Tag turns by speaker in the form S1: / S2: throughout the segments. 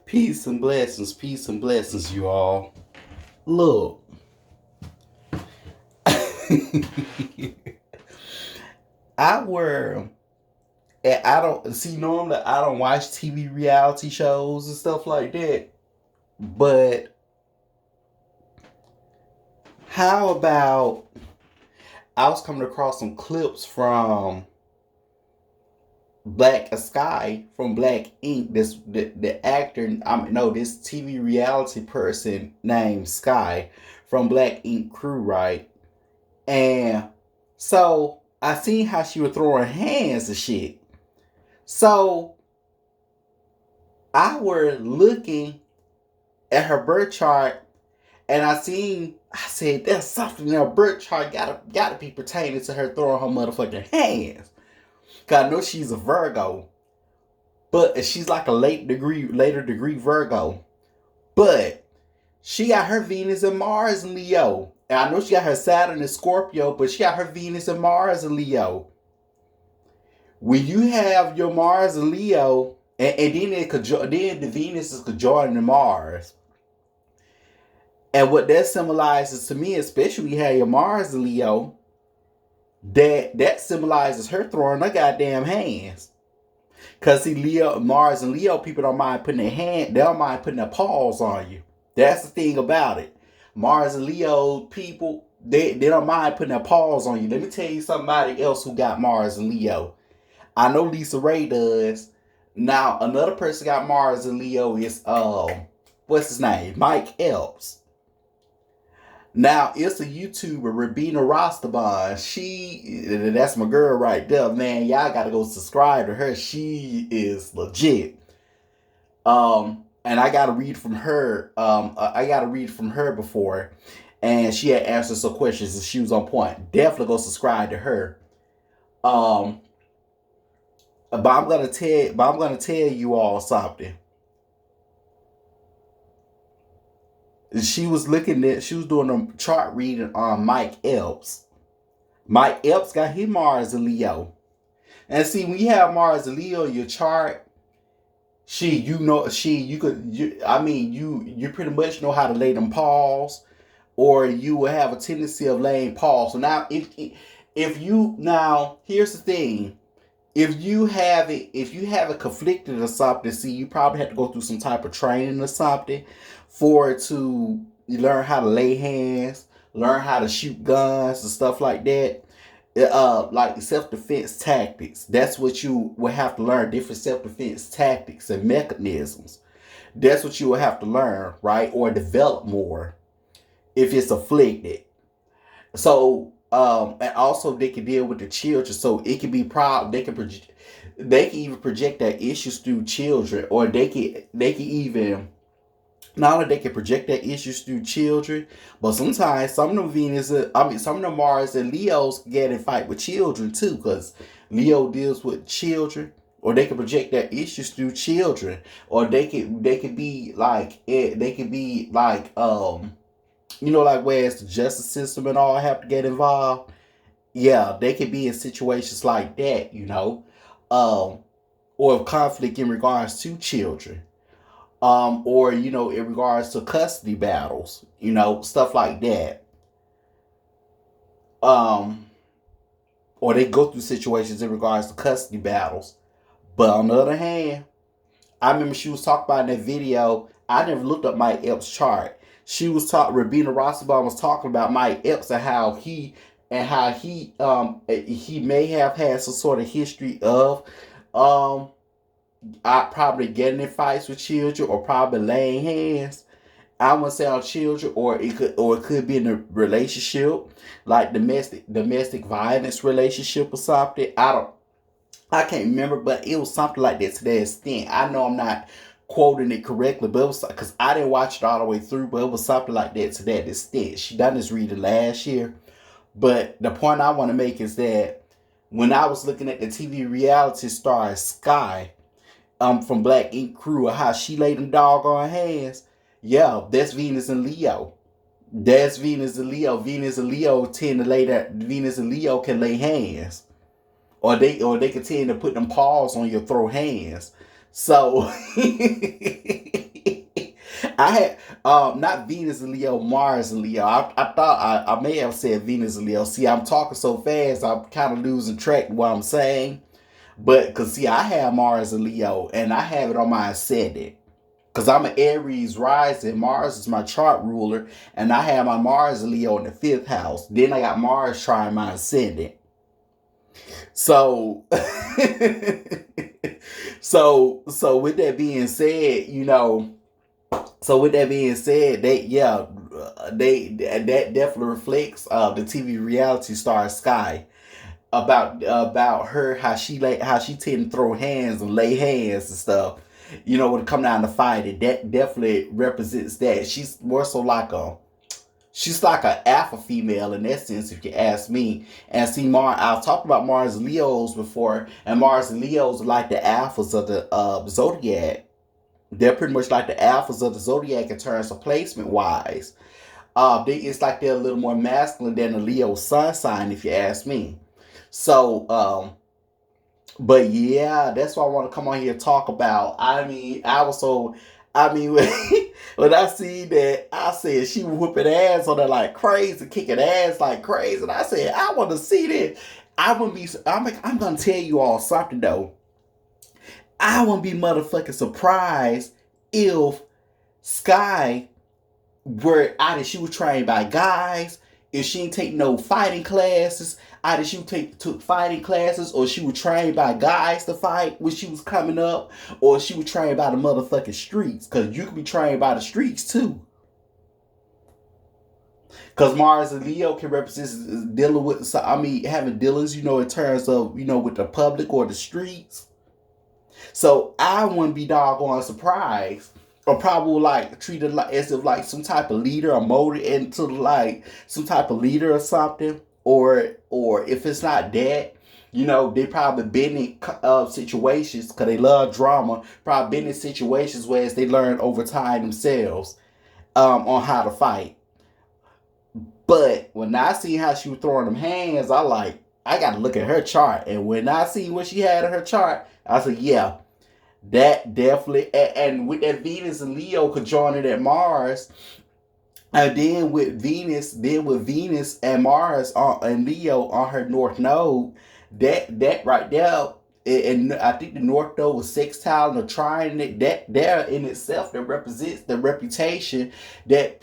S1: Peace and blessings, you all. Look, I were, and I don't see normally I don't watch TV reality shows and stuff like that. But how about I was coming across some clips from Skyy from Black Ink. The actor. No, this TV reality person named Skyy from Black Ink crew, right? And so I seen how she was throwing hands and shit. So I were looking at her birth chart and I said, there's something in her birth chart gotta be pertaining to her throwing her motherfucking hands. Cause I know she's a Virgo, but she's like a later degree Virgo. But she got her Venus and Mars in Leo. And I know she got her Saturn and Scorpio, but she got her Venus and Mars in Leo. When you have your Mars and Leo, and then the Venus is conjoined to Mars. And what that symbolizes to me, especially when you have your Mars and Leo, that symbolizes her throwing her goddamn hands. Cause see, Mars and Leo people don't mind putting they don't mind putting their paws on you. That's the thing about it. Mars and Leo people, they don't mind putting their paws on you. Let me tell you somebody else who got Mars and Leo. I know Lisa Ray does. Now another person got Mars and Leo is what's his name? Mike Epps. Now it's a YouTuber, Rabina Rostaban. That's my girl right there, man. Y'all gotta go subscribe to her. She is legit. And I gotta read from her. I gotta read from her before, and she had answered some questions and she was on point. Definitely go subscribe to her. But I'm gonna tell you all something. She was doing a chart reading on Mike Epps. Mike Epps got his Mars in Leo. And see, when you have Mars and Leo in your chart, you pretty much know how to lay them paws, or you will have a tendency of laying paws. So now, here's the thing. If you have it conflicted or something, see, you probably have to go through some type of training or something for it to learn how to lay hands, learn how to shoot guns and stuff like that. Like self-defense tactics. That's what you will have to learn, different self-defense tactics and mechanisms. That's what you will have to learn, right? Or develop more if it's afflicted. So, and also they can deal with the children. So it can be proud. They can even project their issues through children, or they can even not only they can project their issues through children, but sometimes some of the Mars and Leos get in fight with children too, because Leo deals with children, or they can project their issues through children, or they could be like like where it's the justice system and all have to get involved. Yeah, they could be in situations like that, or conflict in regards to children, or in regards to custody battles, stuff like that. Um, or they go through situations in regards to custody battles. But on the other hand, I remember she was talking about in that video. I never looked up Mike Epps' chart. She was talking. Rabina Rossbaum was talking about Mike Epps and how he may have had some sort of history of probably getting in fights with children, or probably laying hands. I wouldn't say on children, or it could be in a relationship, like domestic violence relationship or something. I can't remember, but it was something like that to that extent. I know I'm not quoting it correctly, but it was because I didn't watch it all the way through, but it was something like that to that extent. She done this reading last year. But the point I want to make is that when I was looking at the TV reality star Skyy, from Black Ink Crew, how she laid them doggone hands, yeah, that's Venus and Leo. That's Venus and Leo. Venus and Leo tend to lay that. Venus and Leo can lay hands, or they can tend to put them paws on your throw hands. So I had not Venus and Leo, Mars and Leo. I thought I may have said Venus and Leo. See, I'm talking so fast, I'm kind of losing track of what I'm saying. But because see, I have Mars and Leo, and I have it on my ascendant. Because I'm an Aries rising, Mars is my chart ruler, and I have my Mars and Leo in the fifth house. Then I got Mars trying my ascendant. So, so with that being said, that definitely reflects the TV reality star Skyy about her how she tend to throw hands and lay hands and stuff. When it come down to fighting, that definitely represents that. She's like a alpha female in that sense, if you ask me. And see, I've talked about Mars and Leos before, and Mars and Leos are like the alphas of the zodiac. They're pretty much like the alphas of the zodiac in terms of placement wise. It's like they're a little more masculine than the Leo sun sign, if you ask me. So, but yeah, that's what I want to come on here and talk about. I mean, when I see that, I said she was whooping ass on her like crazy, kicking ass like crazy. And I said, I want to see this. I'm going to tell you all something though. I wouldn't be motherfucking surprised if Skyy were either she was trained by guys, if she didn't take no fighting classes, either she took fighting classes, or she was trained by guys to fight when she was coming up, or she was trained by the motherfucking streets. Because you can be trained by the streets too. Because Mars and Leo can represent dealing with, having dealings, in terms of, with the public or the streets. So I wouldn't be doggone surprised, or probably like treated like as if like some type of leader, or molded into like some type of leader or something, or if it's not that, they probably been in situations because they love drama. Probably been in situations where they learn over time themselves on how to fight. But when I see how she was throwing them hands, I got to look at her chart. And when I see what she had in her chart, I said, yeah, that definitely. And with that Venus and Leo conjoining at Mars, and then with Venus and Mars and Leo on her North Node, that right there, and I think the North Node was sextile and a trine. That there in itself that represents the reputation that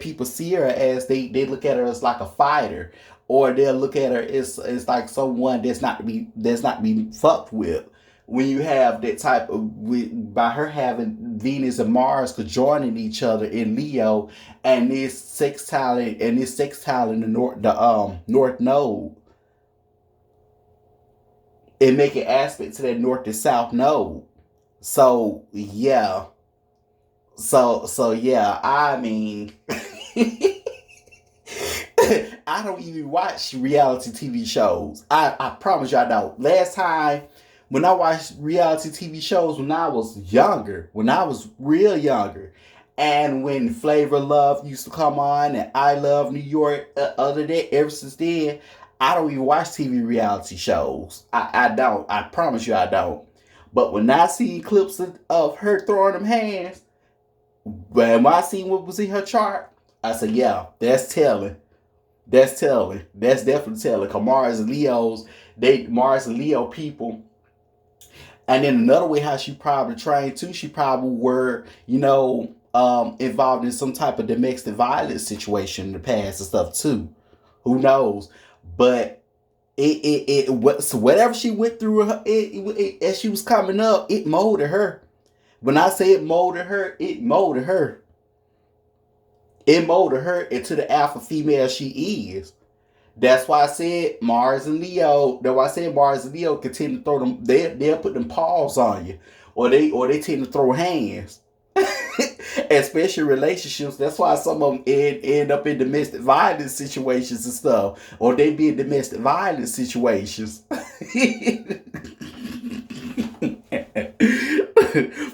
S1: people see her as. They look at her as like a fighter, or they'll look at her as like someone that's not to be fucked with. When you have that type of, by her having Venus and Mars conjoining each other in Leo, and this sextile in the North Node, it make an aspect to that North to South Node. So yeah. So yeah, I mean I don't even watch reality TV shows. I promise you I don't. Last time when I watched reality TV shows when I was younger, when I was real younger, and when Flavor Love used to come on and I Love New York, other than that, ever since then, I don't even watch TV reality shows. I don't. I promise you I don't. But when I see clips of her throwing them hands, when I seen what was in her chart, I said, yeah, that's telling. That's telling. That's definitely telling. Because Mars and Leo people. And then another way how she probably trained too, she probably were, involved in some type of domestic violence situation in the past and stuff too. Who knows? But so whatever she went through as she was coming up, it molded her. When I say it molded her, it molded her. It molded her into the alpha female she is. That's why I said Mars and Leo. That's why I said Mars and Leo continue to throw them. They'll put them paws on you, or they tend to throw hands, especially relationships. That's why some of them end up in domestic violence situations and stuff, or they be in domestic violence situations.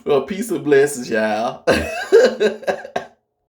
S1: Well, peace and blessings, y'all.